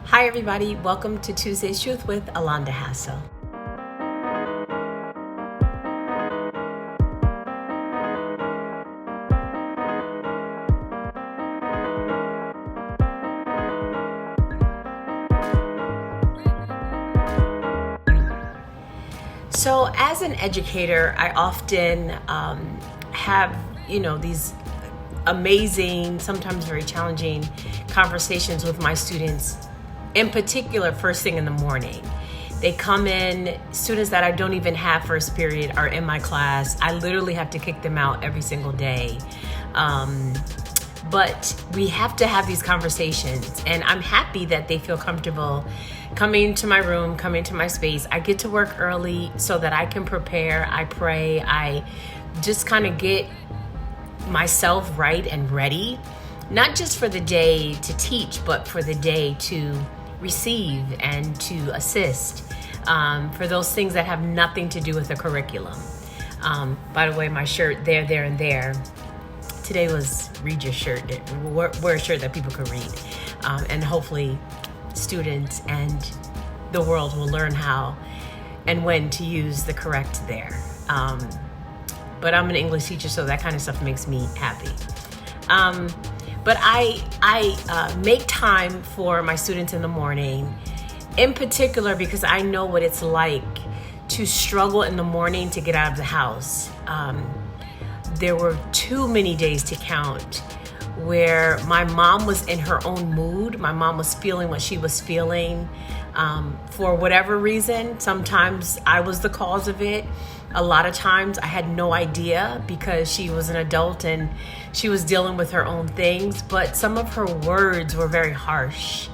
Hi everybody, welcome to Tuesday's Truth with Alonda Hassel. So as an educator, I often have, these amazing, sometimes very challenging conversations with my students, in particular, first thing in the morning. They come in, students that I don't even have first period are in my class. I literally have to kick them out every single day. But we have to have these conversations, and I'm happy that they feel comfortable coming to my room, coming to my space. I get to work early so that I can prepare, I pray, I just kind of get myself right and ready, not just for the day to teach, but for the day to receive and to assist, for those things that have nothing to do with the curriculum. By the way, my shirt, there, and there, today was read your shirt, wear a shirt that people can read. And hopefully students and the world will learn how and when to use the correct there. But I'm an English teacher, so that kind of stuff makes me happy. But I make time for my students in the morning, in particular because I know what it's like to struggle in the morning to get out of the house. There were too many days to count where my mom was in her own mood. My mom was feeling what she was feeling for whatever reason. Sometimes I was the cause of it. A lot of times I had no idea because she was an adult and she was dealing with her own things. But some of her words were very harsh.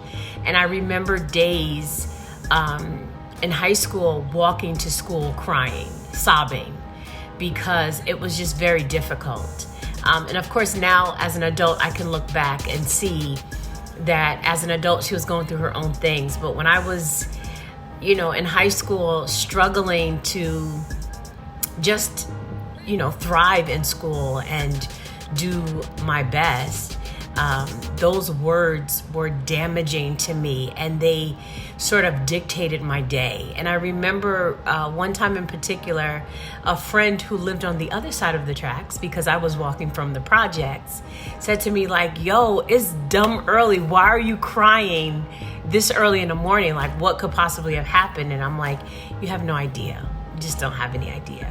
And I remember days in high school walking to school crying, sobbing, because it was just very difficult. And of course now as an adult, I can look back and see that as an adult, she was going through her own things. But when I was, in high school, struggling to just, thrive in school and do my best, those words were damaging to me, and they sort of dictated my day. And I remember one time in particular, a friend who lived on the other side of the tracks, because I was walking from the projects, said to me like, yo, it's dumb early. Why are you crying this early in the morning? Like, what could possibly have happened? And I'm like, you have no idea. You just don't have any idea.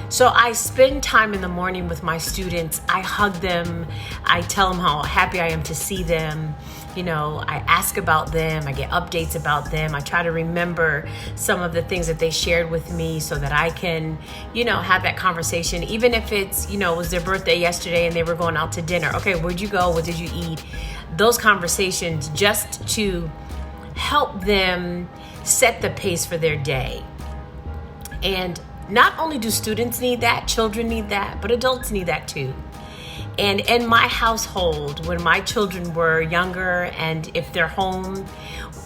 So I spend time in the morning with my students. I hug them. I tell them how happy I am to see them. I ask about them. I get updates about them. I try to remember some of the things that they shared with me so that I can, have that conversation. Even if it's, it was their birthday yesterday and they were going out to dinner. Okay, where'd you go? What did you eat? Those conversations just to help them set the pace for their day. And not only do students need that, children need that, but adults need that too. And in my household, when my children were younger and if they're home,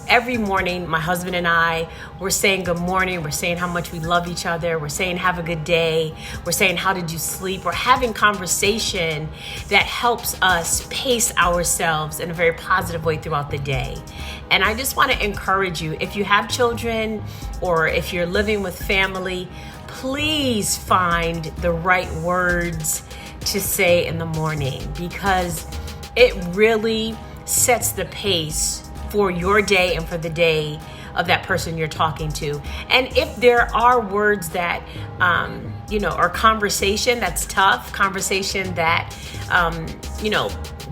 every morning, my husband and I, we're saying good morning, we're saying how much we love each other, we're saying have a good day, we're saying how did you sleep, we're having conversation that helps us pace ourselves in a very positive way throughout the day. And I just want to encourage you, if you have children or if you're living with family, please find the right words to say in the morning, because it really sets the pace for your day and for the day of that person you're talking to. And if there are words that, or conversation that's tough, conversation that,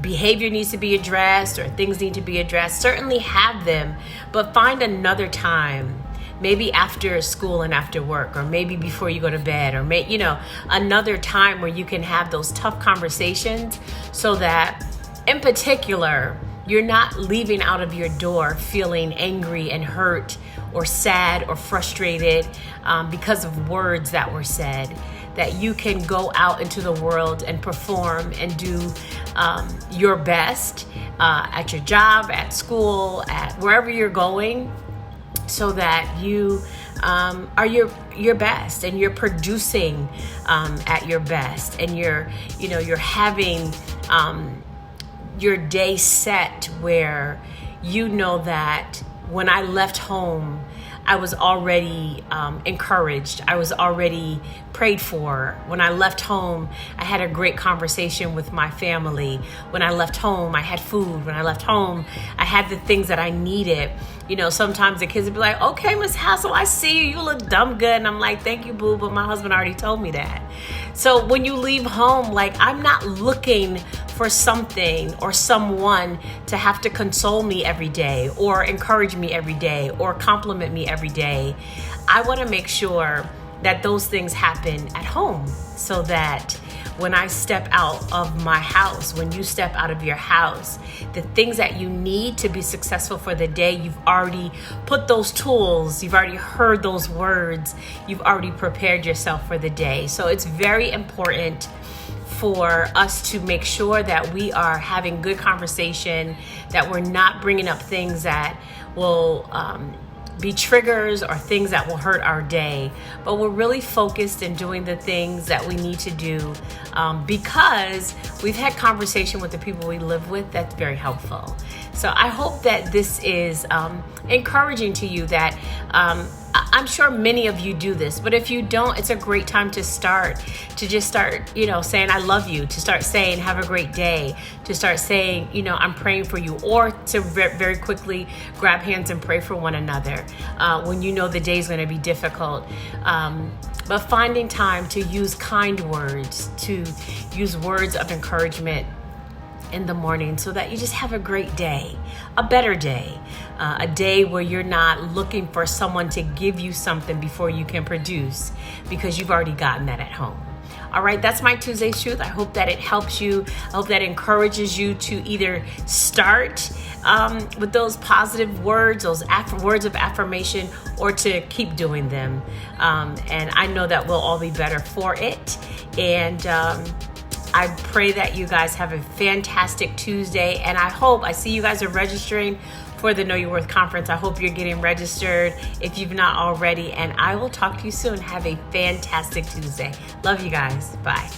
behavior needs to be addressed or things need to be addressed, certainly have them, but find another time. Maybe after school and after work, or maybe before you go to bed, or another time where you can have those tough conversations so that, in particular, you're not leaving out of your door feeling angry and hurt or sad or frustrated because of words that were said, that you can go out into the world and perform and do your best at your job, at school, at wherever you're going, so that you are your best and you're producing at your best, and you're having your day set where you know that when I left home, I was already encouraged. I was already prayed for. When I left home, I had a great conversation with my family. When I left home, I had food. When I left home, I had the things that I needed. You know, sometimes the kids would be like, okay, Miss Hassel, I see you. You look dumb good. And I'm like, thank you, boo. But my husband already told me that. So when you leave home, like, I'm not looking for something or someone to have to console me every day or encourage me every day or compliment me every day. I want to make sure that those things happen at home, so that when I step out of my house, when you step out of your house, the things that you need to be successful for the day, you've already put those tools, you've already heard those words, you've already prepared yourself for the day. So it's very important for us to make sure that we are having good conversation, that we're not bringing up things that will be triggers or things that will hurt our day, but we're really focused in doing the things that we need to do because we've had conversation with the people we live with that's very helpful. So I hope that this is encouraging to you, that I'm sure many of you do this, but if you don't, it's a great time to just start, saying, I love you, to start saying, have a great day, to start saying, I'm praying for you, or to very quickly grab hands and pray for one another when you know the day is going to be difficult. But finding time to use kind words, to use words of encouragement in the morning, so that you just have a great day, a better day, a day where you're not looking for someone to give you something before you can produce, because you've already gotten that at home. All right, that's my Tuesday's Truth. I hope that it helps you. I hope that encourages you to either start with those positive words, those words of affirmation, or to keep doing them. And I know that we'll all be better for it. And I pray that you guys have a fantastic Tuesday, and I see you guys are registering for the Know Your Worth conference. I hope you're getting registered if you've not already, and I will talk to you soon. Have a fantastic Tuesday. Love you guys. Bye.